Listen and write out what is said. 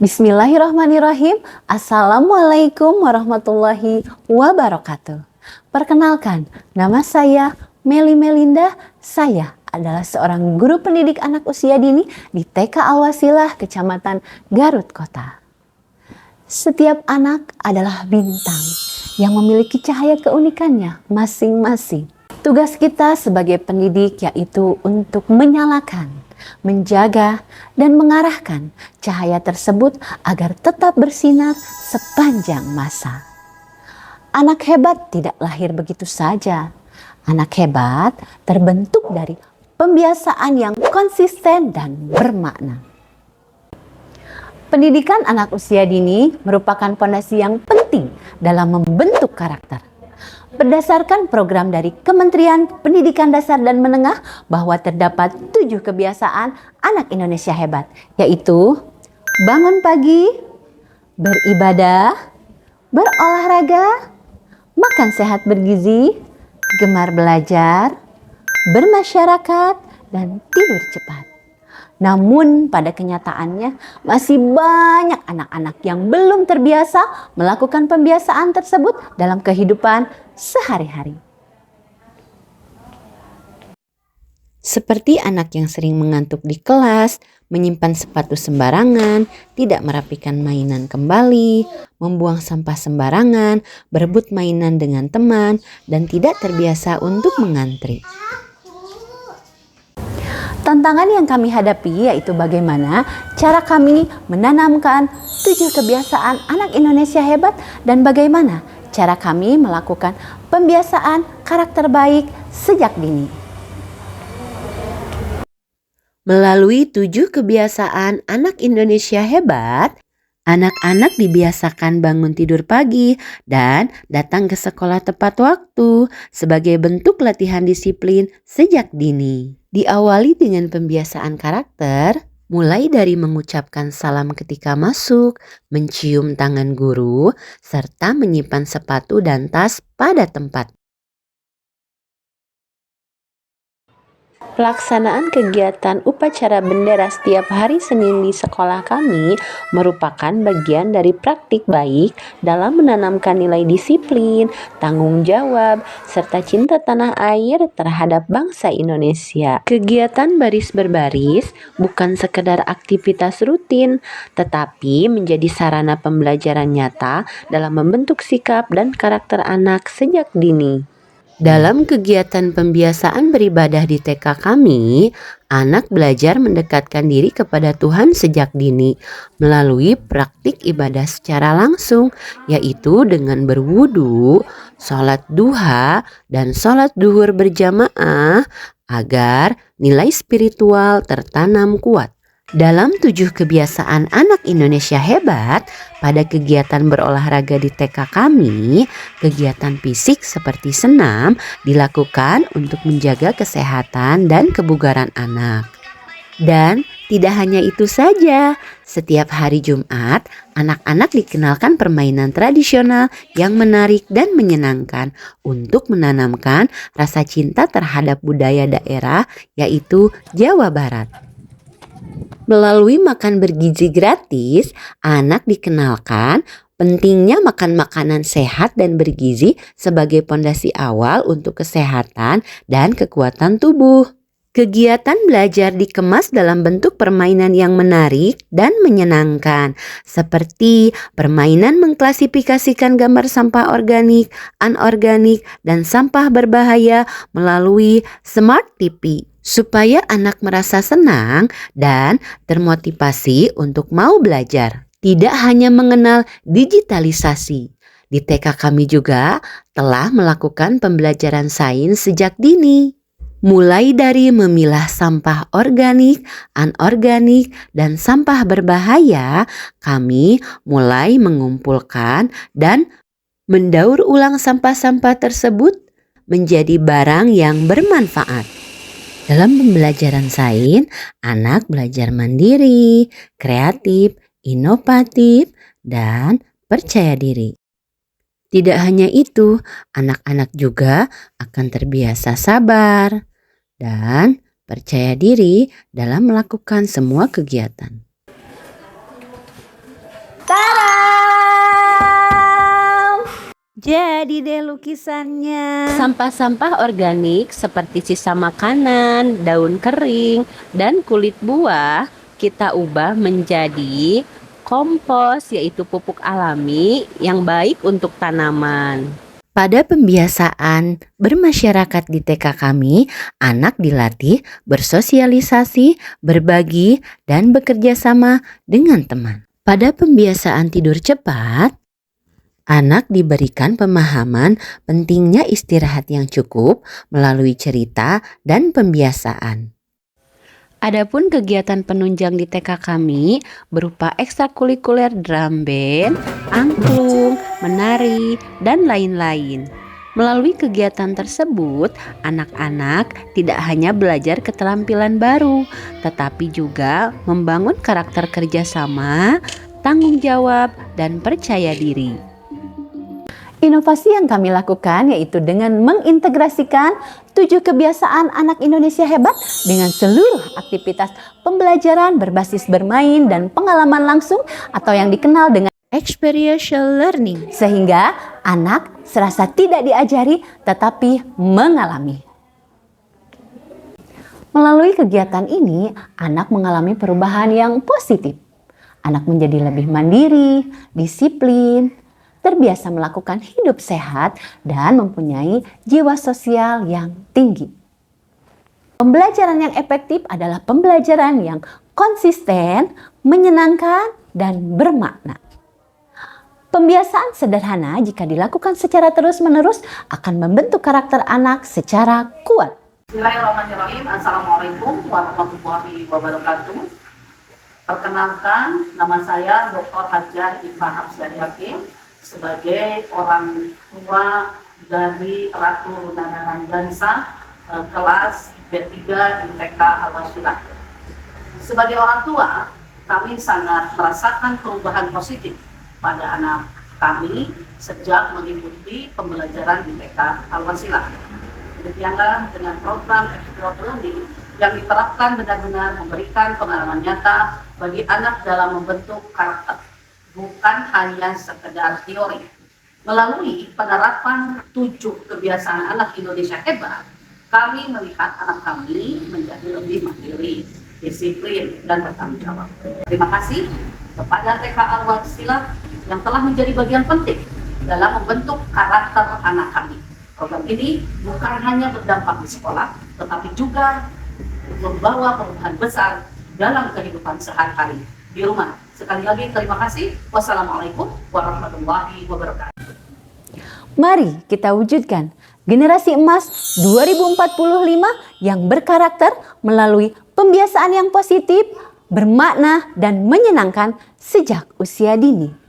Bismillahirrahmanirrahim. Assalamualaikum warahmatullahi wabarakatuh. Perkenalkan, nama saya Meli Melinda. Saya adalah seorang guru pendidik anak usia dini di TK Al-Wasilah, Kecamatan Garut Kota. Setiap anak adalah bintang yang memiliki cahaya keunikannya masing-masing. Tugas kita sebagai pendidik yaitu untuk menyalakan, menjaga, dan mengarahkan cahaya tersebut agar tetap bersinar sepanjang masa. Anak hebat tidak lahir begitu saja. Anak hebat terbentuk dari pembiasaan yang konsisten dan bermakna. Pendidikan anak usia dini merupakan fondasi yang penting dalam membentuk karakter. Berdasarkan program dari Kementerian Pendidikan Dasar dan Menengah bahwa terdapat 7 kebiasaan anak Indonesia hebat, yaitu bangun pagi, beribadah, berolahraga, makan sehat bergizi, gemar belajar, bermasyarakat, dan tidur cepat. Namun pada kenyataannya masih banyak anak-anak yang belum terbiasa melakukan pembiasaan tersebut dalam kehidupan sehari-hari. Seperti anak yang sering mengantuk di kelas, menyimpan sepatu sembarangan, tidak merapikan mainan kembali, membuang sampah sembarangan, berebut mainan dengan teman, dan tidak terbiasa untuk mengantri. Tantangan yang kami hadapi yaitu bagaimana cara kami menanamkan 7 kebiasaan anak Indonesia hebat dan bagaimana cara kami melakukan pembiasaan karakter baik sejak dini. Melalui 7 kebiasaan anak Indonesia hebat, anak-anak dibiasakan bangun tidur pagi dan datang ke sekolah tepat waktu sebagai bentuk latihan disiplin sejak dini. Diawali dengan pembiasaan karakter, mulai dari mengucapkan salam ketika masuk, mencium tangan guru, serta menyimpan sepatu dan tas pada tempat. Pelaksanaan kegiatan upacara bendera setiap hari Senin di sekolah kami merupakan bagian dari praktik baik dalam menanamkan nilai disiplin, tanggung jawab, serta cinta tanah air terhadap bangsa Indonesia. Kegiatan baris berbaris bukan sekedar aktivitas rutin, tetapi menjadi sarana pembelajaran nyata dalam membentuk sikap dan karakter anak sejak dini. Dalam kegiatan pembiasaan beribadah di TK kami, anak belajar mendekatkan diri kepada Tuhan sejak dini melalui praktik ibadah secara langsung, yaitu dengan berwudu, sholat duha, dan sholat duhur berjamaah agar nilai spiritual tertanam kuat. Dalam 7 kebiasaan anak Indonesia hebat, pada kegiatan berolahraga di TK kami, kegiatan fisik seperti senam dilakukan untuk menjaga kesehatan dan kebugaran anak. Dan tidak hanya itu saja, setiap hari Jumat, anak-anak dikenalkan permainan tradisional yang menarik dan menyenangkan untuk menanamkan rasa cinta terhadap budaya daerah, yaitu Jawa Barat. Melalui makan bergizi gratis, anak dikenalkan pentingnya makan makanan sehat dan bergizi sebagai pondasi awal untuk kesehatan dan kekuatan tubuh. Kegiatan belajar dikemas dalam bentuk permainan yang menarik dan menyenangkan, seperti permainan mengklasifikasikan gambar sampah organik, anorganik, dan sampah berbahaya melalui Smart TV. Supaya anak merasa senang dan termotivasi untuk mau belajar. Tidak hanya mengenal digitalisasi. Di TK kami juga telah melakukan pembelajaran sains sejak dini. Mulai dari memilah sampah organik, anorganik, dan sampah berbahaya, kami mulai mengumpulkan dan mendaur ulang sampah-sampah tersebut menjadi barang yang bermanfaat. Dalam pembelajaran sains, anak belajar mandiri, kreatif, inovatif, dan percaya diri. Tidak hanya itu, anak-anak juga akan terbiasa sabar dan percaya diri dalam melakukan semua kegiatan. Jadi deh lukisannya. Sampah-sampah organik seperti sisa makanan, daun kering, dan kulit buah kita ubah menjadi kompos, yaitu pupuk alami yang baik untuk tanaman. Pada pembiasaan bermasyarakat di TK kami, anak dilatih bersosialisasi, berbagi, dan bekerja sama dengan teman. Pada pembiasaan tidur cepat, anak diberikan pemahaman pentingnya istirahat yang cukup melalui cerita dan pembiasaan. Adapun kegiatan penunjang di TK kami berupa ekstrakurikuler drum band, angklung, menari, dan lain-lain. Melalui kegiatan tersebut, anak-anak tidak hanya belajar keterampilan baru, tetapi juga membangun karakter kerjasama, tanggung jawab, dan percaya diri. Inovasi yang kami lakukan yaitu dengan mengintegrasikan 7 kebiasaan anak Indonesia hebat dengan seluruh aktivitas pembelajaran berbasis bermain dan pengalaman langsung atau yang dikenal dengan Experiential learning. sehingga anak serasa tidak diajari tetapi mengalami. Melalui kegiatan ini, anak mengalami perubahan yang positif. Anak menjadi lebih mandiri, disiplin, terbiasa melakukan hidup sehat, dan mempunyai jiwa sosial yang tinggi. Pembelajaran yang efektif adalah pembelajaran yang konsisten, menyenangkan, dan bermakna. Pembiasaan sederhana jika dilakukan secara terus-menerus akan membentuk karakter anak secara kuat. Bismillahirrahmanirrahim. Assalamualaikum warahmatullahi wabarakatuh. Perkenalkan, nama saya Dr. Hajah Iva Hafsah Yakin sebagai orang tua dari Ratu Nana Nandansa kelas B3 di TK Al-Wasilah. Sebagai orang tua, kami sangat merasakan perubahan positif pada anak kami sejak mengikuti pembelajaran di TK Al-Wasilah. Demikianlah dengan program Explore Learning yang diterapkan benar-benar memberikan pengalaman nyata bagi anak dalam membentuk karakter, bukan hanya sekedar teori. Melalui penerapan 7 kebiasaan anak Indonesia hebat, kami melihat anak kami menjadi lebih mandiri, disiplin, dan bertanggung jawab. Terima kasih kepada TK Al-Wasilah yang telah menjadi bagian penting dalam membentuk karakter anak kami. Program ini bukan hanya berdampak di sekolah, tetapi juga membawa perubahan besar dalam kehidupan sehari-hari di rumah. Sekali lagi terima kasih. Wassalamualaikum warahmatullahi wabarakatuh. Mari kita wujudkan generasi emas 2045 yang berkarakter melalui pembiasaan yang positif, bermakna, dan menyenangkan sejak usia dini.